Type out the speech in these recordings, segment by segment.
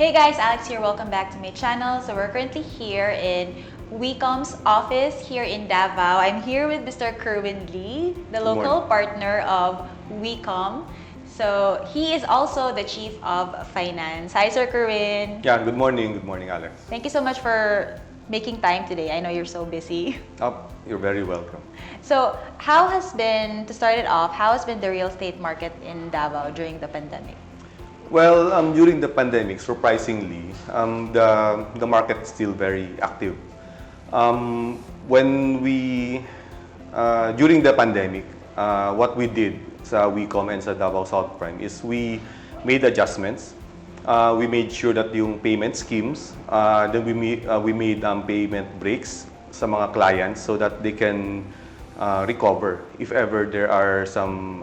Hey guys, Alex here. Welcome back to my channel. So we're currently here in Wee Comm's office here in Davao. I'm here with Mr. Kerwin Lee, the local partner of Wee Comm. So he is also the Chief of Finance. Hi, Sir Kerwin. Yeah, good morning. Good morning, Alex. Thank you so much for making time today. I know you're so busy. Oh, you're very welcome. So to start it off, how has been the real estate market in Davao during the pandemic? Well, during the pandemic, surprisingly, the market is still very active. During the pandemic, what we did sa Wee Comm and sa Davao South Prime is we made adjustments. We made sure that yung payment schemes, then we made payment breaks sa mga clients so that they can recover if ever there are some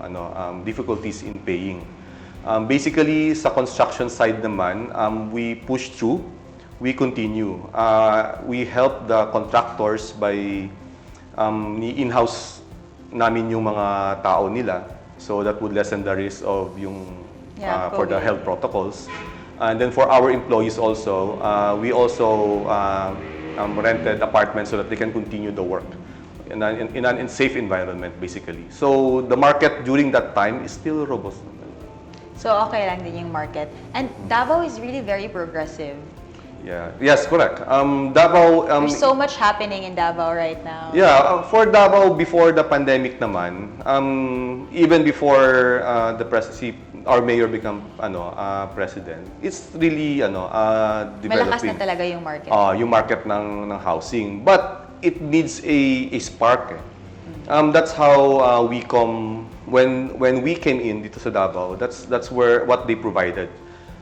difficulties in paying. Basically, sa construction side naman, we push through, we continue. We help the contractors by in-house namin yung mga tao nila, so that would lessen the risk of for the health protocols. And then for our employees also, we also rented apartments so that they can continue the work in a safe environment, basically. So the market during that time is still robust. So okay lang din yung market. And Davao is really very progressive. Yeah. Yes, correct. Davao. There's so much happening in Davao right now. Yeah, for Davao before the pandemic naman, even before our mayor become president, it's really developing. Malakas na talaga yung market. Yung market ng housing, but it needs a spark. That's how we come when we came in dito sa Davao. That's what they provided.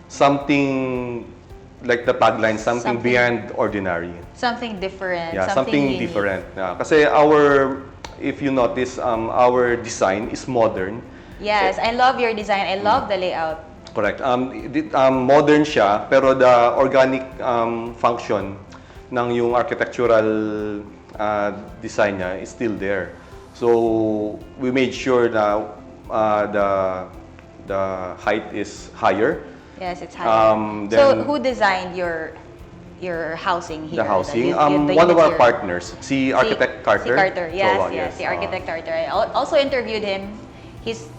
Something like the tagline, something beyond ordinary. Something different. Yeah, something unique. different. Yeah, kasi if you notice, our design is modern. Yes, I love your design. I love the layout. Correct. Modern siya, pero the organic function ng yung architectural design niya is still there. So we made sure na the height is higher. Yes, it's higher. So who designed your housing here? The housing, one of our partners, si Architect Carter. Si Carter, yes, so, yes, si Architect Carter. I also interviewed him.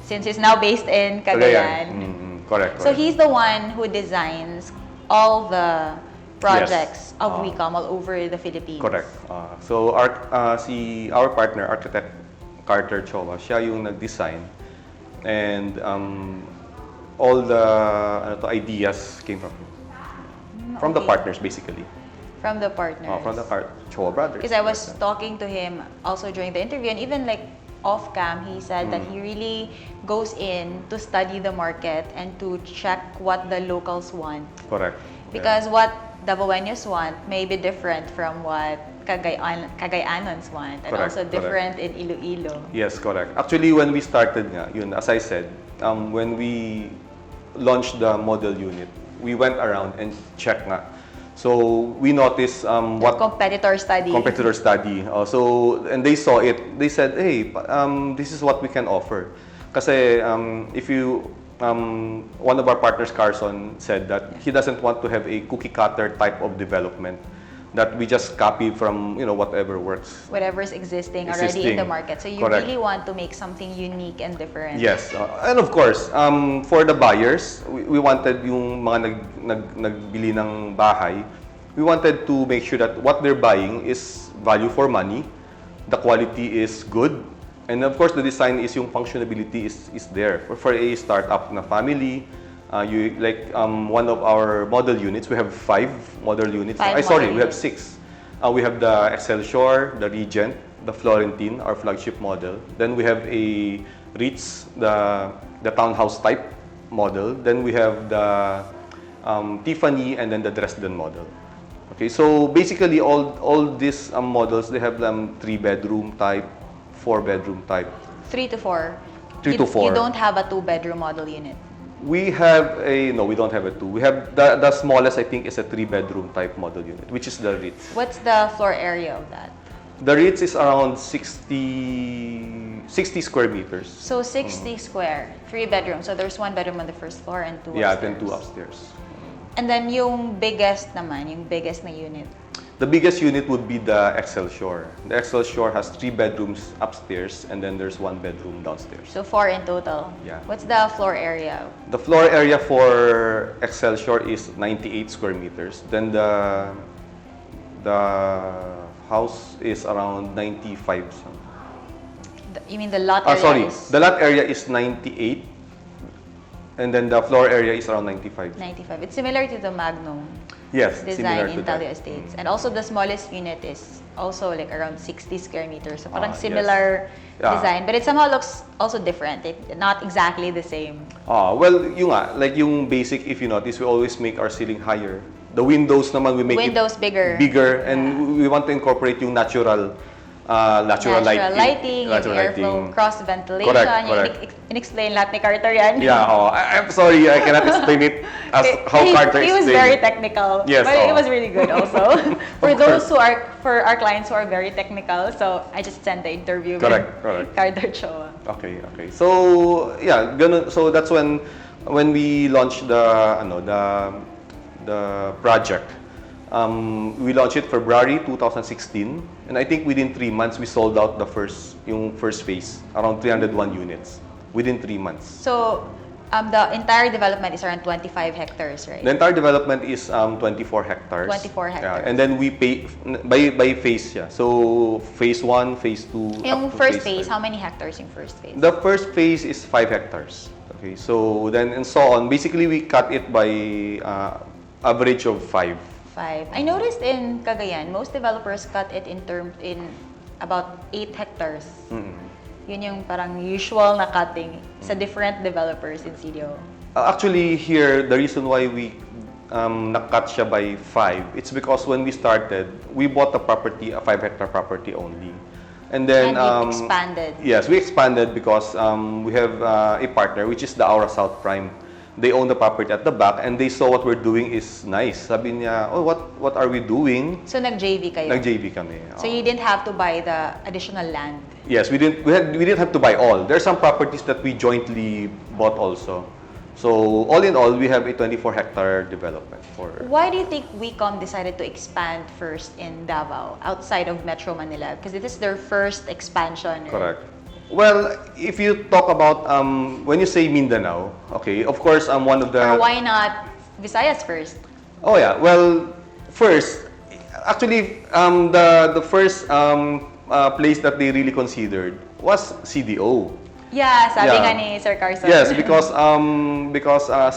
Since he's now based in Cagayan. Correct. So he's the one who designs all the projects of Wee Comm all over the Philippines. Correct. So our partner, Architect Carter Chowa, siya yung nag-design, and all the ideas came from the partners, basically. From the partners. From the Chowa brothers. Because I was talking to him also during the interview, and even like off cam, he said that he really goes in to study the market and to check what the locals want. Correct. Because what Davaoenos want may be different from what Cagayanons want, and also different in Iloilo. Yes, correct. Actually, when we started as I said, when we launched the model unit, we went around and checked nga. So we noticed what competitor study. And they saw it. They said, "Hey, this is what we can offer." Kasi if you one of our partners, Carson, said that he doesn't want to have a cookie cutter type of development that we just copy from whatever works. Whatever's existing already in the market. So you really want to make something unique and different. Yes, and of course, for the buyers, we wanted yung mga nagbili ng bahay, we wanted to make sure that what they're buying is value for money, the quality is good, and of course the design is yung functionability is there. For a startup na family, one of our model units, we have 5 model units. We have 6. We have the Excelsior, the Regent, the Florentine, our flagship model. Then we have a Ritz, the townhouse type model. Then we have the Tiffany, and then the Dresden model. Okay, so basically all these models, they have 3-bedroom type, 4-bedroom type. 3 to 4. 3 to 4. You don't have a 2-bedroom model unit. We don't have a 2. We have the smallest, I think, is a 3-bedroom type model unit, which is the Ritz. What's the floor area of that? The Ritz is around 60 square meters. So 60 square, 3 bedrooms. So there's 1 bedroom on the first floor and 2 upstairs. Yeah, then 2 upstairs. And then yung biggest naman, yung biggest na unit. The biggest unit would be the Excel Shore. The Excel Shore has 3 bedrooms upstairs and then there's 1 bedroom downstairs. So 4 in total. Yeah. What's the floor area? The floor area for Excel Shore is 98 square meters. Then the house is around 95 something. You mean the lot area? Sorry, is the lot area is 98 and then the floor area is around 95. 95. It's similar to the Magnum Yes, design similar in to that. Talio Estates. And also the smallest unit is also like around 60 square meters. So parang Yes. similar Yeah. design, but it somehow looks also different. Not exactly the same. Well, yung nga, like yung basic, if you notice, we always make our ceiling higher. The windows naman, we make Windows it bigger. bigger, and we want to incorporate yung natural lighting. Natural airflow, cross ventilation. Correct. In-explain lahat ni Carter yan. Yeah, I'm sorry, I cannot explain it as how Carter He was explained very it. technical, Yes, but it was really good also. For our clients who are very technical, so I just sent the interview Correct. with Carter Choa. Okay. So yeah, ganun. So that's when we launched the project. We launched it February 2016, and I think within 3 months we sold out yung first phase, around 301 units within 3 months. So the entire development is around 25 hectares, right? The entire development is 24 hectares. 24 hectares. Yeah, and then we pay by phase siya. So phase 1, phase 2. Yung up to first phase, 5. how many hectares yung first phase? The first phase is 5 hectares. Okay, so then and so on. Basically, we cut it by average of 5. 5. I noticed in Cagayan, most developers cut it in about 8 hectares. Yun yung parang usual na cutting sa different developers in CDO. Actually, here, the reason why we nakat siya by 5, it's because when we started, we bought a 5-hectare property only. And then, And we expanded. Yes, we expanded because we have a partner, which is the Davao South Prime. They own the property at the back, and they saw what we're doing is nice. Sabi niya, oh, what are we doing? So nag-JV kayo? Nag-JV kami. So you didn't have to buy the additional land? Yes, we didn't have to buy all. There are some properties that we jointly bought also. So all in all, we have a 24-hectare development for. Why do you think Wee Comm decided to expand first in Davao, outside of Metro Manila? Because this is their first expansion. Right? Correct. Well, if you talk about when you say Mindanao, okay, of course, one of the. Or why not Visayas first? Oh yeah. Well, first, actually, the first place that they really considered was CDO. Yeah, sabi Yeah. nga ni Sir Carson. Yes, because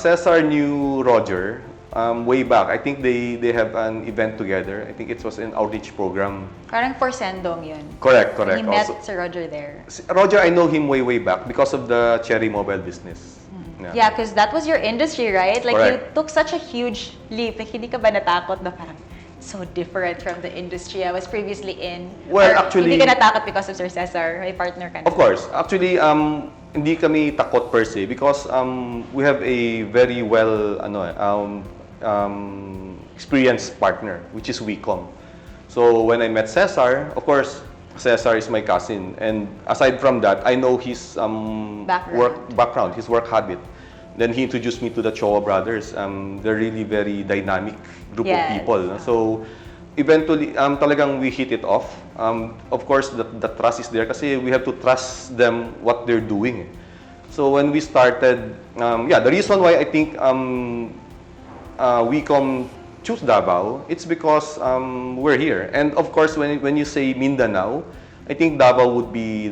Cesar knew Roger way back. I think they have an event together. I think it was an outreach program. Parang for Sendong yun. Correct. He met Also, Sir Roger there. Roger, I know him way back because of the Cherry Mobile business. Yeah, because that was your industry, right? Like you Correct. took such a huge leap. Like, hindi ka ba natakot na parang so different from the industry I was previously in? Well, Or actually- hindi ka natakot because of Sir Cesar, may partner ka na. Of course. Actually, hindi kami takot per se because we have a very well experienced partner, which is Wee Comm. So when I met Cesar, of course, Cesar is my cousin, and aside from that, I know his background, his work habit. Then he introduced me to the Choa brothers. They're really very dynamic group of people. No? So eventually, talagang we hit it off. Of course, the trust is there kasi we have to trust them what they're doing. So when we started, the reason why I think Wee Comm choose Davao, it's because we're here. And of course, when you say Mindanao, I think Davao would be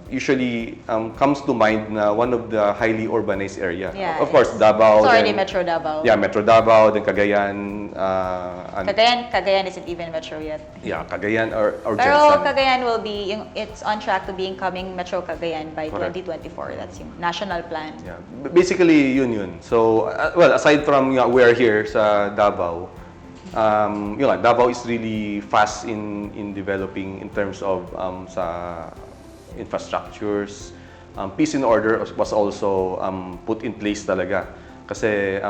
usually comes to mind na one of the highly urbanized area. Yeah, of course, Davao. It's already then, Metro Davao. Yeah, Metro Davao, then Cagayan. Cagayan isn't even Metro yet. Yeah, Cagayan or Pero Jensen. Cagayan will be, it's on track to becoming Metro Cagayan by Correct. 2024. That's yung national plan. Yeah, basically yun. So, well, aside from we're here sa Davao, Davao is really fast in developing in terms of sa infrastructures. Peace and order was also put in place talaga. Kasi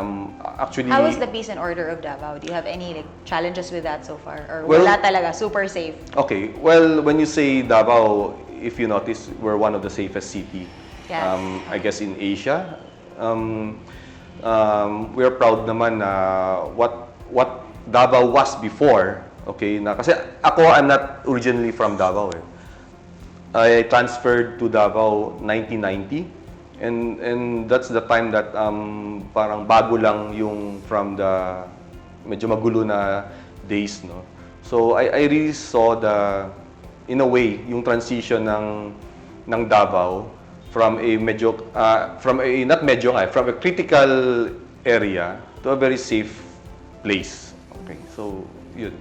actually... How is the peace and order of Davao? Do you have any challenges with that so far? Or Well, wala talaga, super safe? Okay, well, when you say Davao, if you notice, we're one of the safest city, Yes. I guess, in Asia. we're proud naman na what Davao was before, okay, na kasi ako, I'm not originally from Davao eh. I transferred to Davao 1990, and that's the time that parang bago lang yung from the medyo magulo na days, no. So I really saw in a way yung transition ng Davao from a medyo from a not medyo from a critical area to a very safe place. Okay, so yun.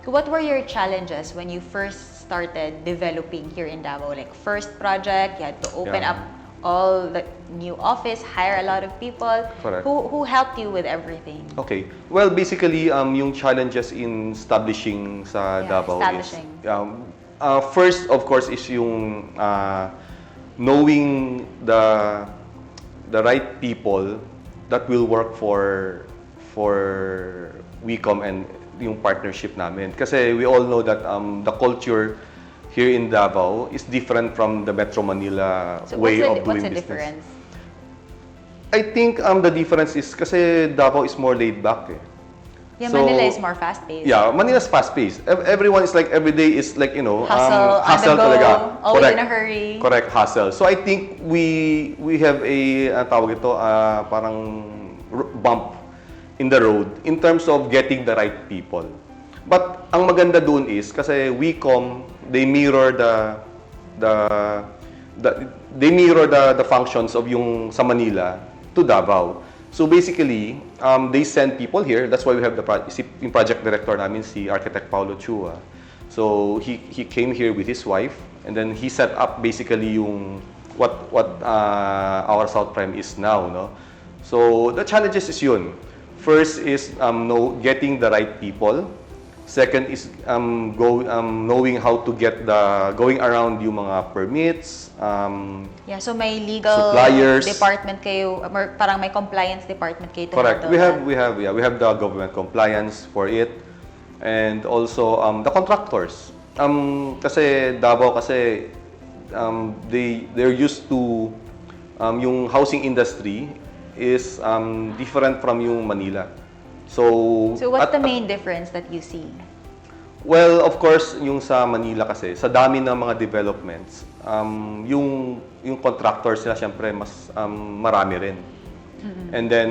What were your challenges when you first started developing here in Davao? Like first project, you had to open up all the new office, hire a lot of people. Correct. Who helped you with everything? Okay. Well, basically, yung challenges in establishing sa Davao establishing. is first, of course, is yung knowing the right people that will work for Wee Comm and yung partnership namin. Kasi we all know that the culture here in Davao is different from the Metro Manila way of doing business. What's the difference? I think the difference is kasi Davao is more laid back eh. Yeah, Manila is more fast-paced. Yeah, Manila's fast-paced. Everyone is like, every day is like, you know, hustle on the go, talaga. Always correct, in a hurry. Correct, hustle. So I think we have a tawag ito, parang bump in the road in terms of getting the right people. But ang maganda doon is kasi Wee Comm, they mirror the functions of yung sa Manila to Davao. So basically, they send people here. That's why we have yung project director namin, si Architect Paulo Chua. So he came here with his wife, and then he set up basically yung what our South Prime is now, no. So the challenges is yun. First is getting the right people. Second is knowing how to get going around yung mga permits. So may legal suppliers, department kayo, or parang may compliance department kayo to correct. handle We have the government compliance for it, and also the contractors. Kasi Davao kasi they're used to yung housing industry is different from yung Manila. So what's the main difference that you see? Well, of course, yung sa Manila kasi, sa dami ng mga developments, yung contractors nila syempre mas marami rin. And then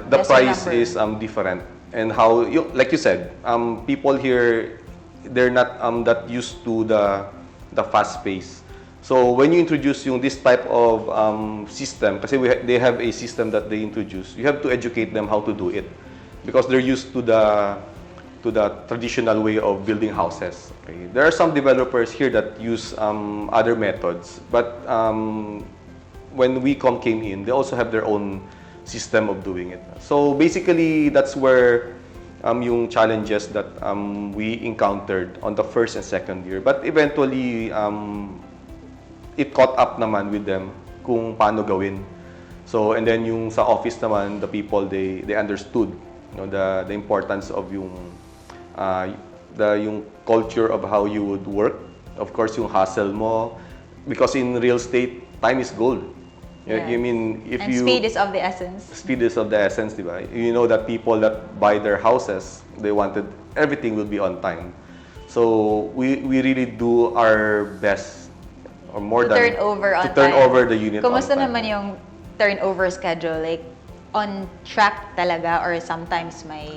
the price is different. And how like you said, people here, they're not that used to the fast pace. So when you introduce this type of system, kasi they have a system that they introduce, you have to educate them how to do it. Because they're used to the traditional way of building houses. Okay? There are some developers here that use other methods, but when Wee Comm came in, they also have their own system of doing it. So basically, that's where yung challenges that we encountered on the first and second year. But eventually, it caught up naman with them kung paano gawin. So and then yung sa office naman, the people they understood. The importance of yung culture of how you would work. Of course, yung hustle mo, because in real estate, time is gold. Yeah. You mean speed is of the essence. Speed is of the essence, di ba? You know that people that buy their houses, they wanted everything will be on time. So we really do our best, or more to than turn over on to turn time. over the unit. Kumusta on time. naman yung turnover schedule? Like, on track talaga, or sometimes may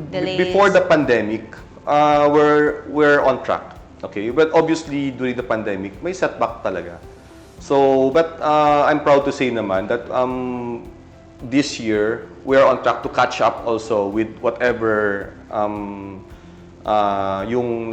delays? Before the pandemic, we're on track. Okay, but obviously during the pandemic, may setback talaga. So, but I'm proud to say naman that this year we're on track to catch up also with whatever yung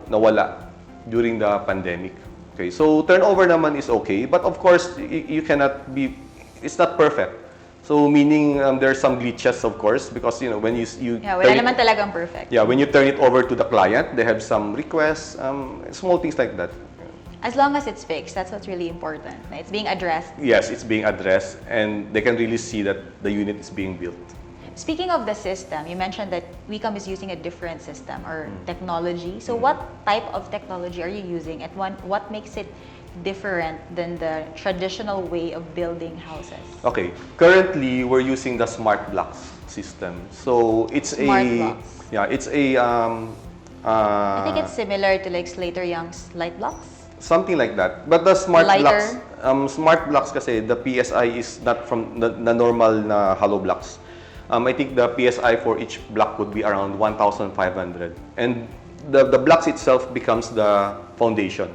nawala during the pandemic. Okay, so turnover naman is okay, but of course you cannot be. It's not perfect. So meaning there are some glitches, of course, because when you wala naman talagang perfect. Yeah, when you turn it over to the client, they have some requests, small things like that. As long as it's fixed, that's what's really important. It's being addressed. Yes, it's being addressed, and they can really see that the unit is being built. Speaking of the system, you mentioned that Wee Comm is using a different system or technology. So what type of technology are you using, and what makes it different than the traditional way of building houses? Okay. Currently, we're using the smart blocks system. So it's Smart a blocks. yeah, it's a I think it's similar to like Slater Young's light blocks. something like that. But the smart Lighter. smart blocks kasi the PSI is not from the normal na hollow blocks. I think the PSI for each block would be around 1,500. And the blocks itself becomes the foundation.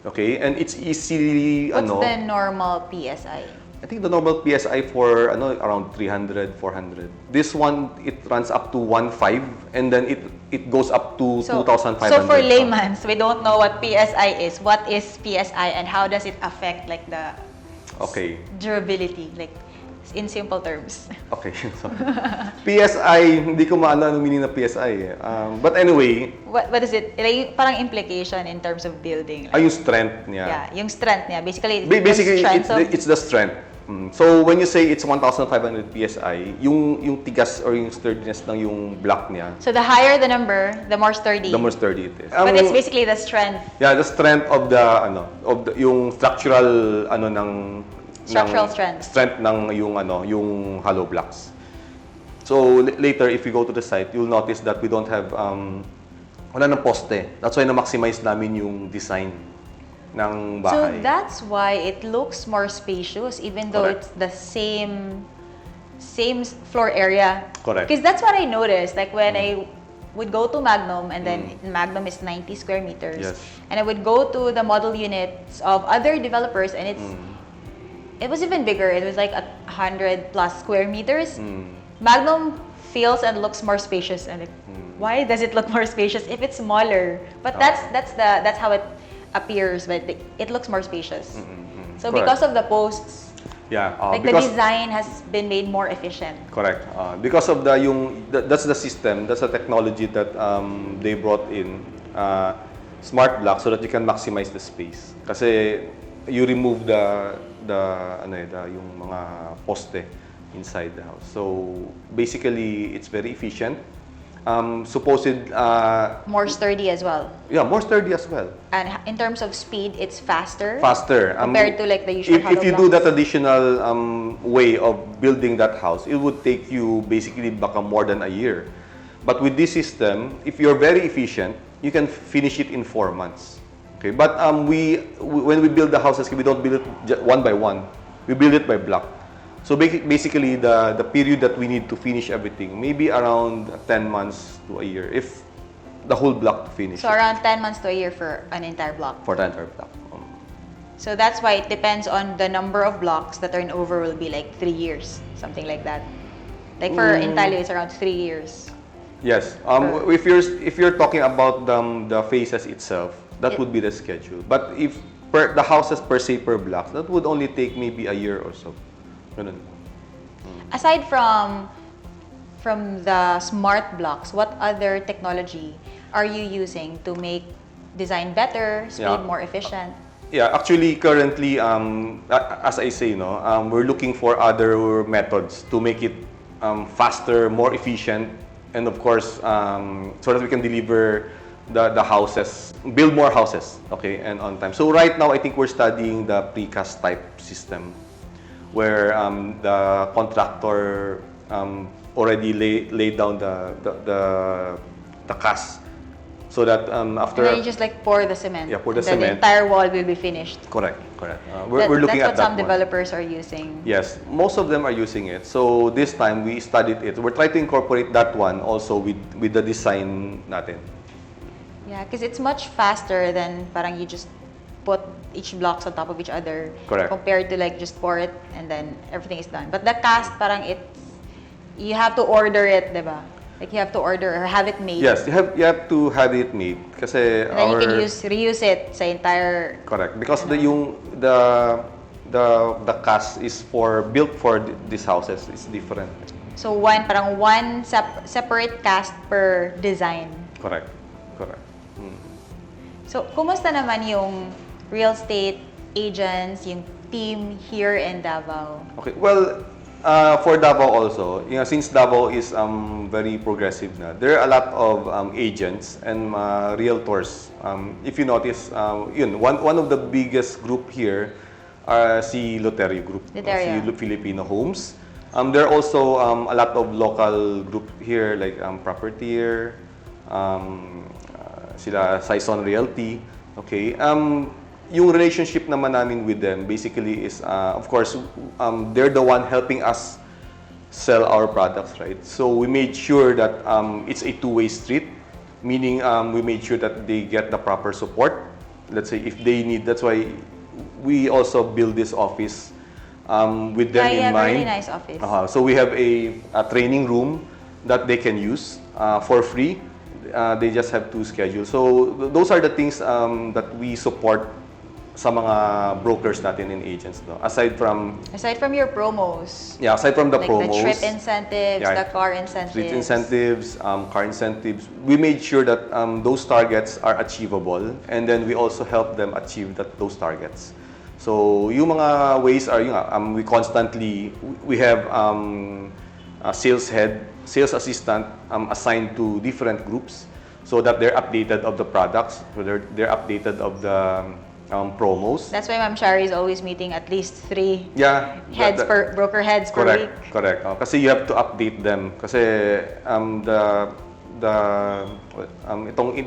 Okay? And it's easily, What's the normal PSI? I think the normal PSI for around 300, 400. This one, it runs up to 1.5 and then it goes up to 2,500. So for laymen, we don't know what PSI is. What is PSI and how does it affect like the Okay. durability, like in simple terms? Okay. So, PSI, hindi ko maano anong meaning na PSI. But anyway, What is it? Like, parang implication in terms of building. yung strength niya. Yeah, yung strength niya. Basically, Basically, the strength of, it's the strength. So when you say it's 1,500 PSI, yung tigas or yung sturdiness ng yung block niya, so the higher the number, the more sturdy. the more sturdy it is. But it's basically the strength. Yeah, the strength of the yung structural Structural strength. Strength ng yung hollow blocks. So later if you go to the site, you'll notice that we don't have wala ng poste. That's why na-maximize namin yung design ng So bahay. that's why it looks more spacious even though Correct. it's the same floor area. Correct. Because that's what I noticed. Like when I would go to Magnum, and then Magnum is 90 square meters. Yes. And I would go to the model units of other developers, and it was even bigger. It was like 100 plus square meters. Magnum feels and looks more spacious. And like, why does it look more spacious if it's smaller? But that's how it appears. But it looks more spacious. So Correct. because of the posts, Yeah, like the because design has been made more efficient. correct. Because of that's the system, that's the technology that they brought in smart block so that you can maximize the space. Kasi you remove yung mga poste inside the house. So basically, it's very efficient. More sturdy as well. Yeah, more sturdy as well. And in terms of speed, it's faster. Faster. Compared to like the usual If you hollow do the blocks. traditional way of building that house, it would take you basically baka more than a year. But with this system, if you're very efficient, you can finish it in 4 months. Okay, but when we build the houses, we don't build it one by one. We build it by block. So basically, the period that we need to finish everything, maybe around 10 months to a year, if the whole block to finish. So around 10 months to a year for an entire block. For the entire block. So that's why it depends on the number of blocks. The turnover will be like 3 years, something like that. Like for Intalio, it's around 3 years. Yes. If you're talking about the phases itself, that would be the schedule. But if the houses per se per blocks, that would only take maybe a year or so. Ganun. Aside from the smart blocks, what other technology are you using to make design better, speed Yeah. more efficient? Yeah, actually, currently, as I say, we're looking for other methods to make it faster, more efficient, and of course, so that we can deliver the houses, build more houses, okay, and on time. So right now, I think we're studying the precast type system, where the contractor already laid down the cast, so that after. And then you just like pour the cement. Yeah, pour the and then cement. the entire wall will be finished. Correct. We're looking that's at what some that one. developers are using. Yes, most of them are using it. So this time we studied it. We're trying to incorporate that one also with the design natin. Yeah, because it's much faster than parang you just put each blocks on top of each other. Correct. Compared to like just pour it and then everything is done. But the cast parang you have to order it, diba? Like you have to order or have it made. Yes, you have to have it made kasi And then you can reuse it sa entire. correct because the cast is built for these houses. It's different. So one separate cast per design. Correct. So kumusta naman yung real estate agents, yung team here in Davao? Okay. Well, For Davao also, since Davao is very progressive na, there are a lot of agents and realtors. If you notice, one of the biggest group here are si Loterio Group, Loterio. si Filipino Homes. There are also a lot of local group here like Propertier, sila Saison Realty. Okay. Yung relationship naman namin with them basically is, of course, they're the one helping us sell our products, right? So we made sure that it's a two-way street, meaning we made sure that they get the proper support. Let's say if they need, that's why we also build this office with them in mind. Really nice office. So we have a training room that they can use for free. They just have to schedule. So those are the things that we support sa mga brokers natin and agents, no? Aside from your promos. Yeah, aside from the like promos. The trip incentives, the car incentives. Trip incentives, car incentives. We made sure that those targets are achievable, and then we also help them achieve those targets. So yung mga ways are we have a sales head, sales assistant assigned to different groups so that they're updated of the products, they're updated of the promos. That's why Ma'am Shari is always meeting at least 3 broker heads per week. Correct. Kasi you have to update them. Kasi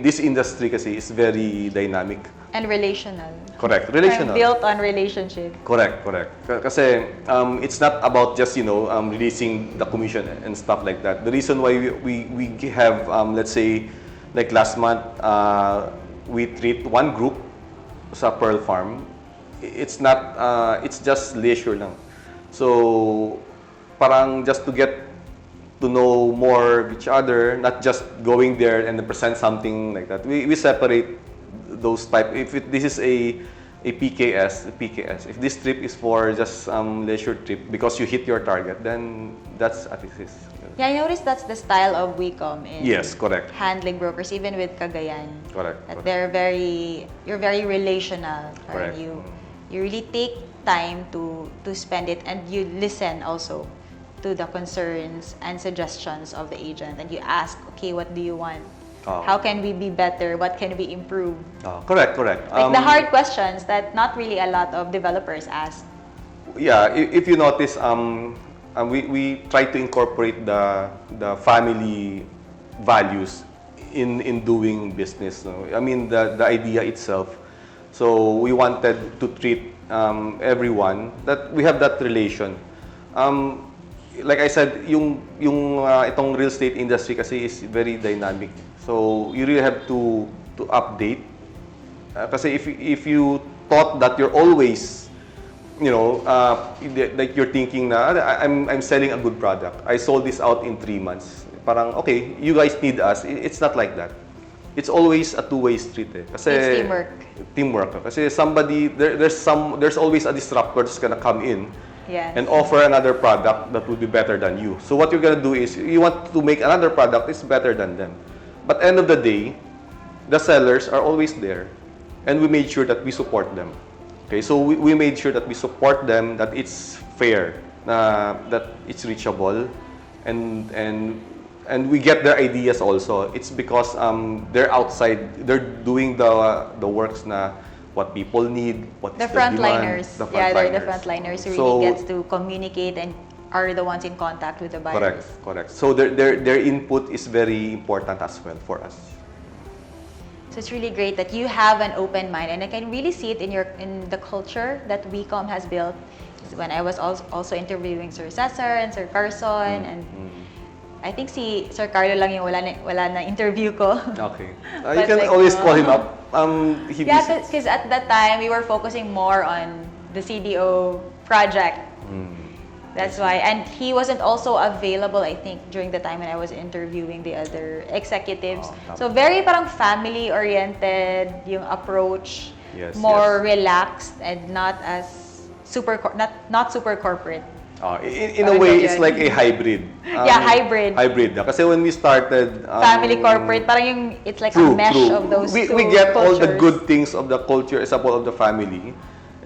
this industry kasi is very dynamic. And relational. Correct. Relational. Built on relationship. Correct. Kasi it's not about just releasing the commission and stuff like that. The reason why we have let's say like last month we treat one group sa Pearl Farm. It's not it's just leisure lang. So parang just to get to know more of each other, not just going there and present something like that. We separate those type. If this is a PKS. If this trip is for just leisure trip because you hit your target, then that's at least. Yeah, I noticed that's the style of Wee Comm in correct. handling brokers, even with Cagayan. Correct. That you're very relational. Correct. You really take time to spend it, and you listen also to the concerns and suggestions of the agent, and you ask, okay, what do you want? How can we be better? What can we improve? Correct. Like the hard questions that not really a lot of developers ask. Yeah, if you notice, we try to incorporate the family values in doing business. No? I mean the idea itself. So we wanted to treat everyone that we have that relation. Like I said, yung itong real estate industry kasi is very dynamic. So you really have to update. Kasi if you thought that you're always like you're thinking na I'm selling a good product. I sold this out in 3 months. Parang okay, you guys need us. It's not like that. It's always a two-way street. Kasi it's teamwork. Teamwork. Kasi there's always a disruptor that's gonna come in. Yes. And offer another product that will be better than you. So what you're gonna do is you want to make another product that's better than them. But end of the day, the sellers are always there, and we made sure that we support them. Okay, so we made sure that we support them, that it's fair, that it's reachable, and we get their ideas also. It's because they're outside, they're doing the works na what people need, what is the frontliners. Demand. They're the frontliners who really gets to communicate and are the ones in contact with the buyers. Correct. So their input is very important as well for us. So it's really great that you have an open mind, and I can really see it in the culture that Wee Comm has built. When I was also interviewing Sir Cesar and Sir Carson, and I think si Sir Carlo lang yung wala na interview ko. Okay. You can always call him up. Because at that time we were focusing more on the CDO project. That's why, and he wasn't also available, I think, during the time when I was interviewing the other executives. So very parang family-oriented yung approach, more relaxed and not as not super corporate. In a way, it's like a hybrid. Hybrid. Hybrid. Kasi when we started, family corporate, parang yung it's like a mesh of those two we get cultures. all the good things of the culture, example of the family.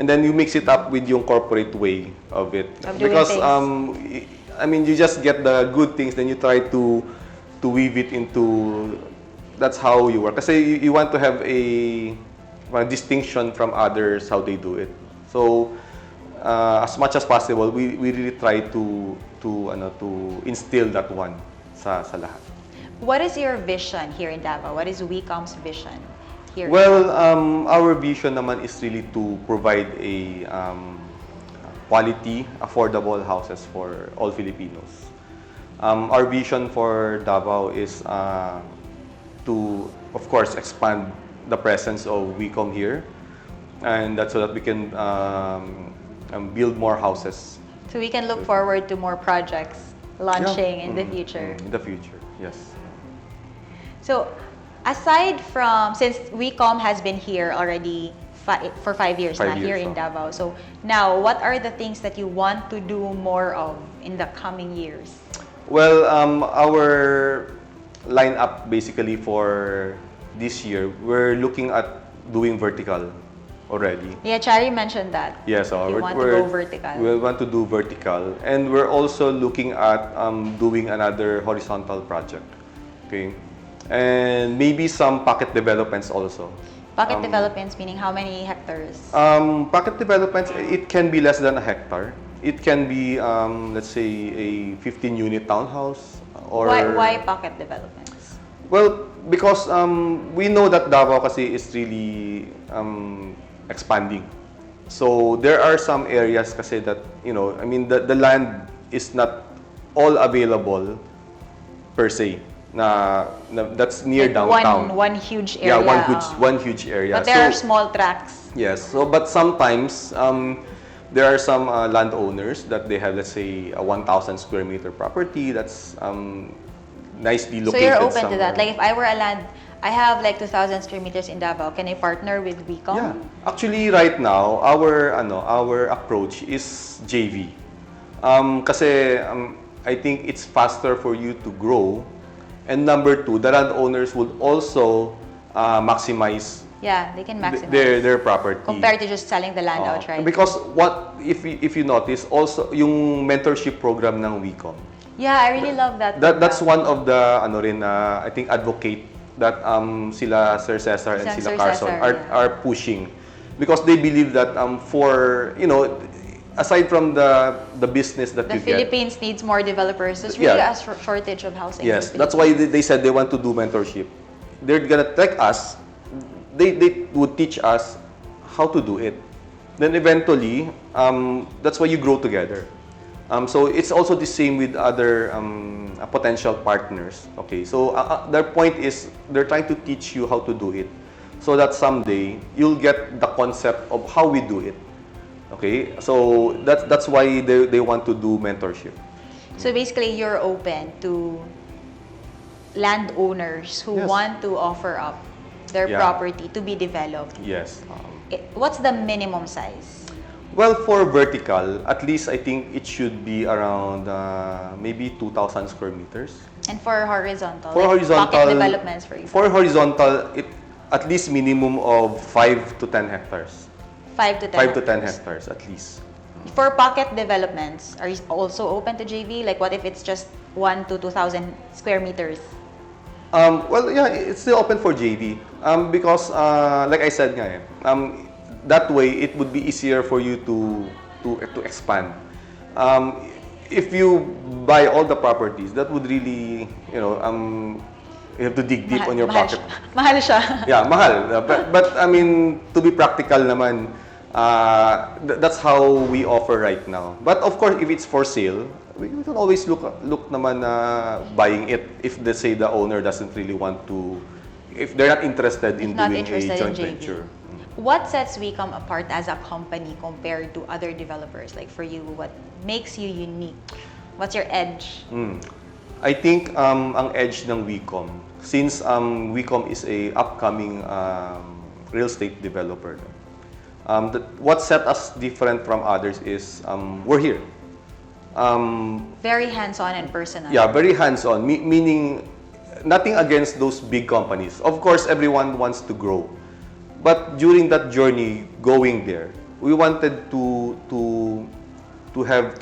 and then you mix it up with yung corporate way of it. Of doing Because things. I mean, you just get the good things, then you try to weave it into. That's how you work. Kasi you want to have a distinction from others how they do it. So as much as possible, we really try to instill that one sa lahat. What is your vision here in Davao? What is Wee Comm's vision here? Well, our vision naman is really to provide a quality, affordable houses for all Filipinos. Our vision for Davao is to, of course, expand the presence of Wee Comm here, and that's so that we can build more houses. So we can look forward to more projects launching in the future. In the future, yes. So, aside from, since Wee Comm has been here already for 5 years now, here in Davao, so now, what are the things that you want to do more of in the coming years? Well, our lineup basically for this year, we're looking at doing vertical already. Yeah, Chari mentioned that. Yes, You want to go vertical. We want to do vertical, and we're also looking at doing another horizontal project. Okay, and maybe some pocket developments also. Pocket developments meaning how many hectares? Pocket developments, it can be less than a hectare. It can be, let's say, a 15-unit townhouse. Or Why pocket developments? Well, because we know that Davao kasi is really expanding. So there are some areas kasi that, I mean, the land is not all available per se. That's near Like downtown. One huge area. Yeah, one huge area. But there are small tracts. Yes. So, but sometimes there are some landowners that they have, let's say, a 1,000 square meter property that's nicely located. So you're open to somewhere. that. Like if I were a land, I have like 2,000 square meters in Davao. Can I partner with Wee Comm? Yeah. Actually, right now, our approach is JV. Kasi I think it's faster for you to grow. And number two, the landowners would also maximize. Yeah, they can maximize their property compared to just selling the land outright. Because what if you notice also yung mentorship program ng Wee Comm. Yeah, I really love that. That's one of the I think advocate that sila Sir Cesar and sila Carson are pushing, because they believe that for aside from the business that the you Philippines needs more developers. There's really a shortage of housing. Yes, that's why they said they want to do mentorship. They're gonna take us. They would teach us how to do it. Then eventually, that's why you grow together. So it's also the same with other potential partners. Okay, so their point is they're trying to teach you how to do it, so that someday you'll get the concept of how we do it. Okay, so that's why they want to do mentorship. So basically, you're open to landowners who want to offer up their property to be developed. Yes. What's the minimum size? Well, for vertical, at least I think it should be around maybe 2,000 square meters. And for horizontal? For horizontal, pocket developments, for example? For horizontal, it at least minimum of 5 to 10 hectares. 5 to 10 5 to 10 hectares at least. For pocket developments, are you also open to JV? Like what if it's just 1 to 2,000 square meters? Well, yeah, it's still open for JV because, like I said, that way it would be easier for you to expand. If you buy all the properties, that would really, you have to dig deep on your pocket. Mahal siya. Yeah, mahal. But I mean, to be practical naman, that's how we offer right now. But of course, if it's for sale, we can always look naman buying it if let's say the owner doesn't really want to, if they're not interested in doing a joint venture. What sets Wee Comm apart as a company compared to other developers? Like for you, what makes you unique? What's your edge? I think ang edge ng Wee Comm, since Wee Comm is a upcoming real estate developer, what set us different from others is we're here. Very hands-on and personal. Yeah, very hands-on, meaning nothing against those big companies. Of course, everyone wants to grow. But during that journey, going there, we wanted to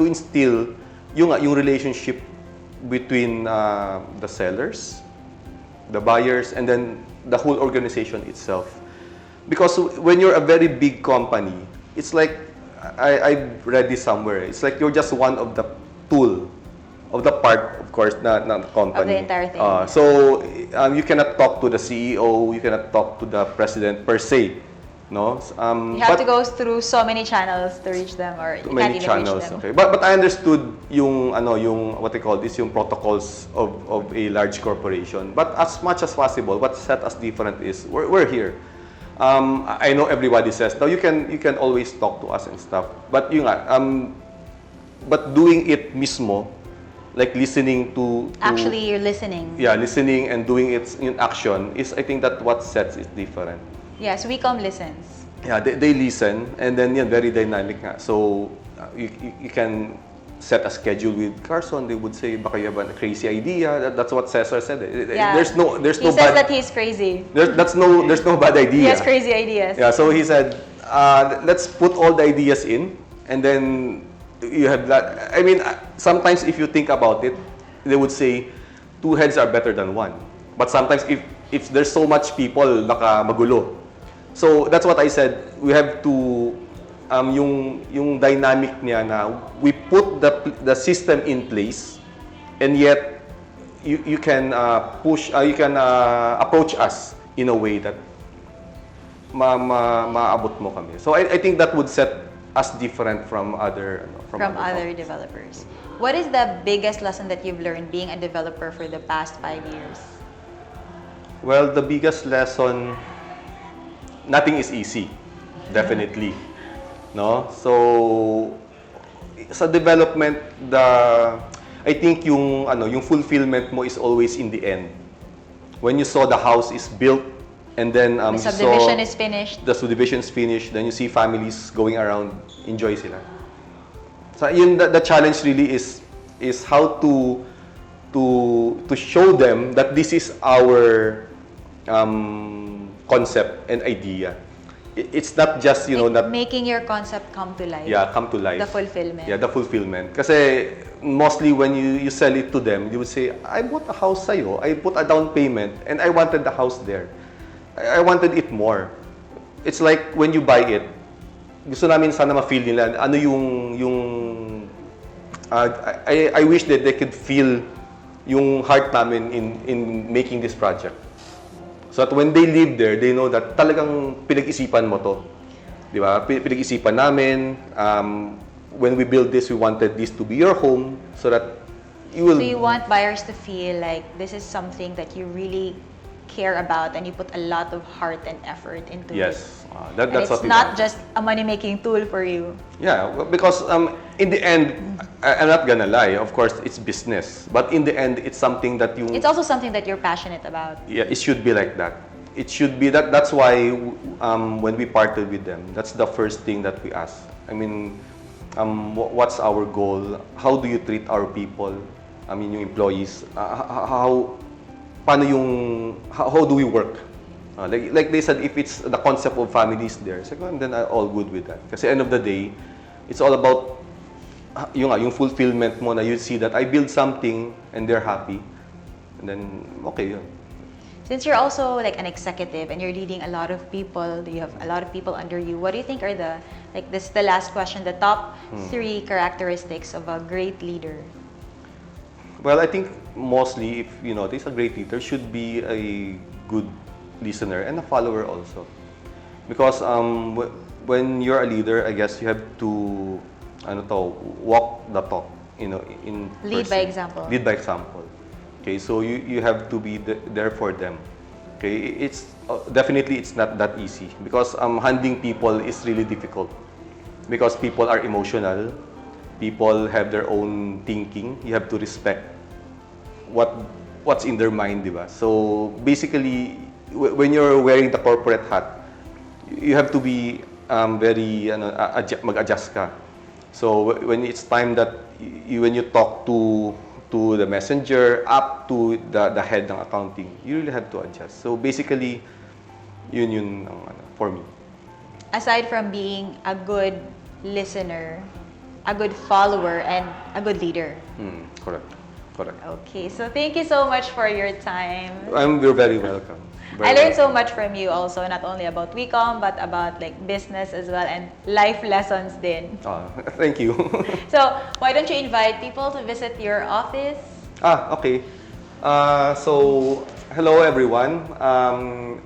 instill yung relationship between the sellers, the buyers, and then the whole organization itself. Because when you're a very big company, it's like, I read this somewhere, it's like you're just one of the tool, of the part, of course, na company. Of the entire thing. So, you cannot talk to the CEO, you cannot talk to the president per se. No? You have to go through so many channels to reach them, or you can't even reach them. Okay. But I understood yung what they call this, yung protocols of a large corporation. But as much as possible, what set us different is we're here. I know everybody says, no, you can always talk to us and stuff. But yun nga, but doing it mismo, like listening to actually, you're listening. Yeah, listening and doing it in action is, I think, that what sets it different. Yes, Wee Comm listens. Yeah, they listen, and then yan, very dynamic nga. So, you can set a schedule with Carson. They would say, baka you have a crazy idea. That's what Cesar said. Yeah. There's no He says bad, that he's crazy. there's no bad idea. He has crazy ideas. Yeah, so he said, let's put all the ideas in, and then you have that. I mean, sometimes if you think about it, they would say, two heads are better than one. But sometimes if there's so much people, magulo. So that's what I said. We have to yung dynamic niya na we put the system in place, and yet you can approach us in a way that maabot mo kami. So I think that would set us different from other developers. What is the biggest lesson that you've learned being a developer for the past 5 years? Well, the biggest lesson, nothing is easy, definitely. No? So, sa development, I think yung fulfillment mo is always in the end. When you saw the house is built, and then the subdivision is finished. The subdivision is finished, then you see families going around, enjoy sila. So, yun, the challenge really is how to show them that this is our concept and idea. It's not just, making your concept come to life. Yeah, come to life. The fulfillment. Yeah, the fulfillment. Kasi mostly when you sell it to them, you would say, I bought a house sa'yo, I put a down payment, and I wanted the house there. I wanted it more. It's like when you buy it, gusto namin sana ma-feel nila, I wish that they could feel yung heart namin in making this project. So that when they live there, they know that talagang pinag-isipan mo to. Di ba? Pinag-isipan namin. When we build this, we wanted this to be your home so that you will... So you want buyers to feel like this is something that you really care about and you put a lot of heart and effort into it. Yes. That's what it's not just a money-making tool for you. Yeah, because in the end, I'm not gonna lie, of course, it's business. But in the end, it's something that you... It's also something that you're passionate about. Yeah, it should be like that. It should be that. That's why when we partnered with them, that's the first thing that we ask. I mean, what's our goal? How do you treat our people? I mean, yung employees. How do we work? Like they said, if it's the concept of families there, so then I'm all good with that. Kasi end of the day, it's all about yung fulfillment mo na you see that I build something and they're happy. And then, okay yun. Since you're also like an executive and you're leading a lot of people, you have a lot of people under you, what do you think are this is the last question, the top 3 characteristics of a great leader? Well, I think mostly, if there's a great leader, should be a good listener and a follower also. Because when you're a leader, I guess you have to walk the talk, in lead person. by example. Lead by example. Okay, so you have to be there for them. Okay, it's definitely it's not that easy because handling people is really difficult because people are emotional. People have their own thinking. You have to respect what's in their mind, diba? So basically, when you're wearing the corporate hat, you have to be very mag-adjust ka. So when it's time that when you talk to the messenger up to the head ng accounting, you really have to adjust. So basically, yun for me. aside from being a good listener, a good follower, and a good leader. Correct. Correct. Okay, so thank you so much for your time. You're very welcome. I learned so much from you also, not only about Wee Comm, but about like business as well and life lessons din. Thank you. So, why don't you invite people to visit your office? Okay. So, hello everyone.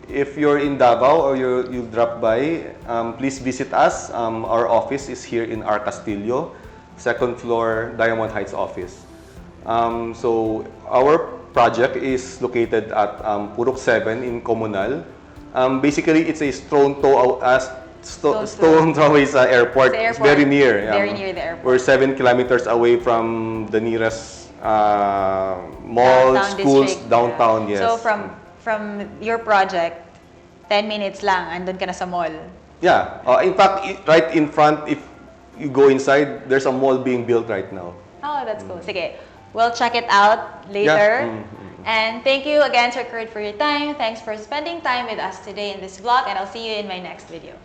If you're in Davao or you drop by, please visit us. Our office is here in Ar Castillo, second floor, Diamond Heights office. So, our project is located at Purok 7 in Comunal. Basically, it's a stone throw away sa airport. It's very near. Very near the airport. We're 7 kilometers away from the nearest mall, Downtown schools, district. downtown, yes. So from your project, 10 minutes lang, andun ka na sa mall. Yeah. In fact, right in front, if you go inside, there's a mall being built right now. Oh, that's cool. Sige, we'll check it out later. And thank you again, Sir Kurt, for your time. Thanks for spending time with us today in this vlog, and I'll see you in my next video.